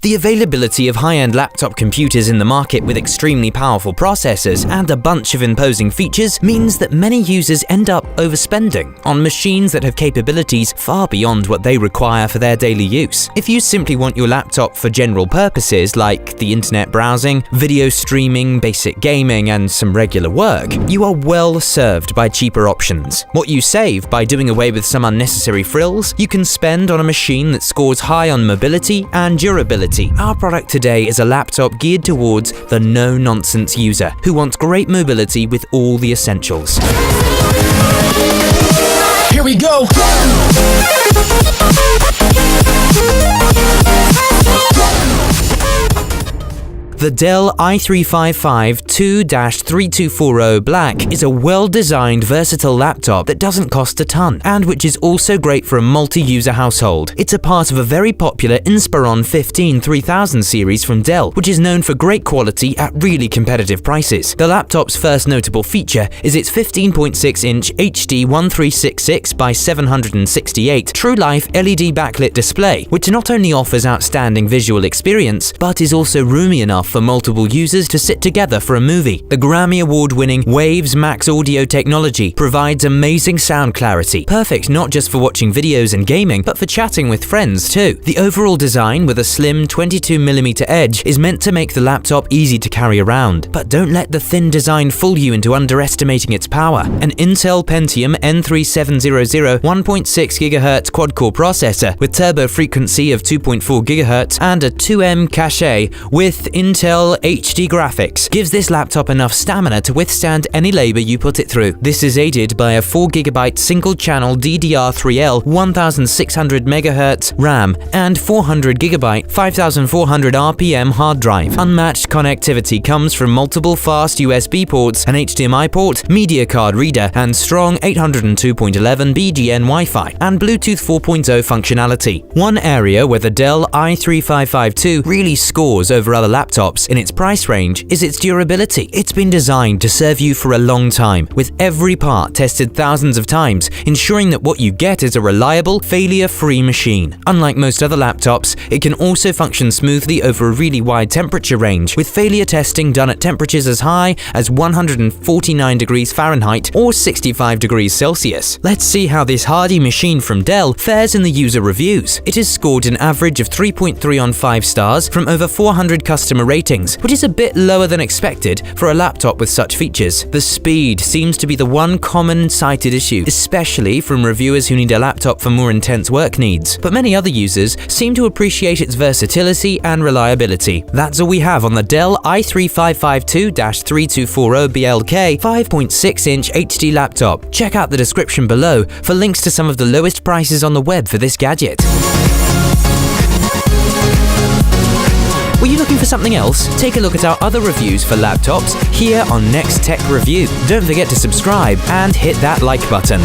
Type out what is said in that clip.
The availability of high-end laptop computers in the market with extremely powerful processors and a bunch of imposing features means that many users end up overspending on machines that have capabilities far beyond what they require for their daily use. If you simply want your laptop for general purposes like the internet browsing, video streaming, basic gaming, and some regular work, you are well served by cheaper options. What you save by doing away with some unnecessary frills, you can spend on a machine that scores high on mobility and durability. Our product today is a laptop geared towards the no-nonsense user who wants great mobility with all the essentials. Here we go! The Dell i3552 3240BLK is a well-designed, versatile laptop that doesn't cost a ton, and which is also great for a multi-user household. It's a part of a very popular Inspiron 15 3000 series from Dell, which is known for great quality at really competitive prices. The laptop's first notable feature is its 15.6-inch HD 1366 by 768 true-life LED backlit display, which not only offers outstanding visual experience, but is also roomy enough for multiple users to sit together for a movie. The Grammy Award-winning Waves Max audio technology provides amazing sound clarity, perfect not just for watching videos and gaming, but for chatting with friends too. The overall design with a slim 22mm edge is meant to make the laptop easy to carry around, but don't let the thin design fool you into underestimating its power. An Intel Pentium N3700 1.6GHz quad-core processor with turbo frequency of 2.4GHz and a 2M cache with Intel HD graphics gives this laptop enough stamina to withstand any labor you put it through. This is aided by a 4GB single-channel DDR3L 1600MHz RAM and 400GB 5400 RPM hard drive. Unmatched connectivity comes from multiple fast USB ports, an HDMI port, media card reader, and strong 802.11 BGN Wi-Fi and Bluetooth 4.0 functionality. One area where the Dell i3552 really scores over other laptops in its price range is its durability. It's been designed to serve you for a long time, with every part tested thousands of times, ensuring that what you get is a reliable, failure-free machine. Unlike most other laptops, it can also function smoothly over a really wide temperature range, with failure testing done at temperatures as high as 149 degrees Fahrenheit or 65 degrees Celsius. Let's see how this hardy machine from Dell fares in the user reviews. It has scored an average of 3.3 on 5 stars from over 400 customer ratings, which is a bit lower than expected for a laptop with such features. The speed seems to be the one common cited issue, especially from reviewers who need a laptop for more intense work needs. But many other users seem to appreciate its versatility and reliability. That's all we have on the Dell i3552 3240BLK 5.6-inch HD laptop. Check out the description below for links to some of the lowest prices on the web for this gadget. Were you looking for something else? Take a look at our other reviews for laptops here on Next Tech Review. Don't forget to subscribe and hit that like button.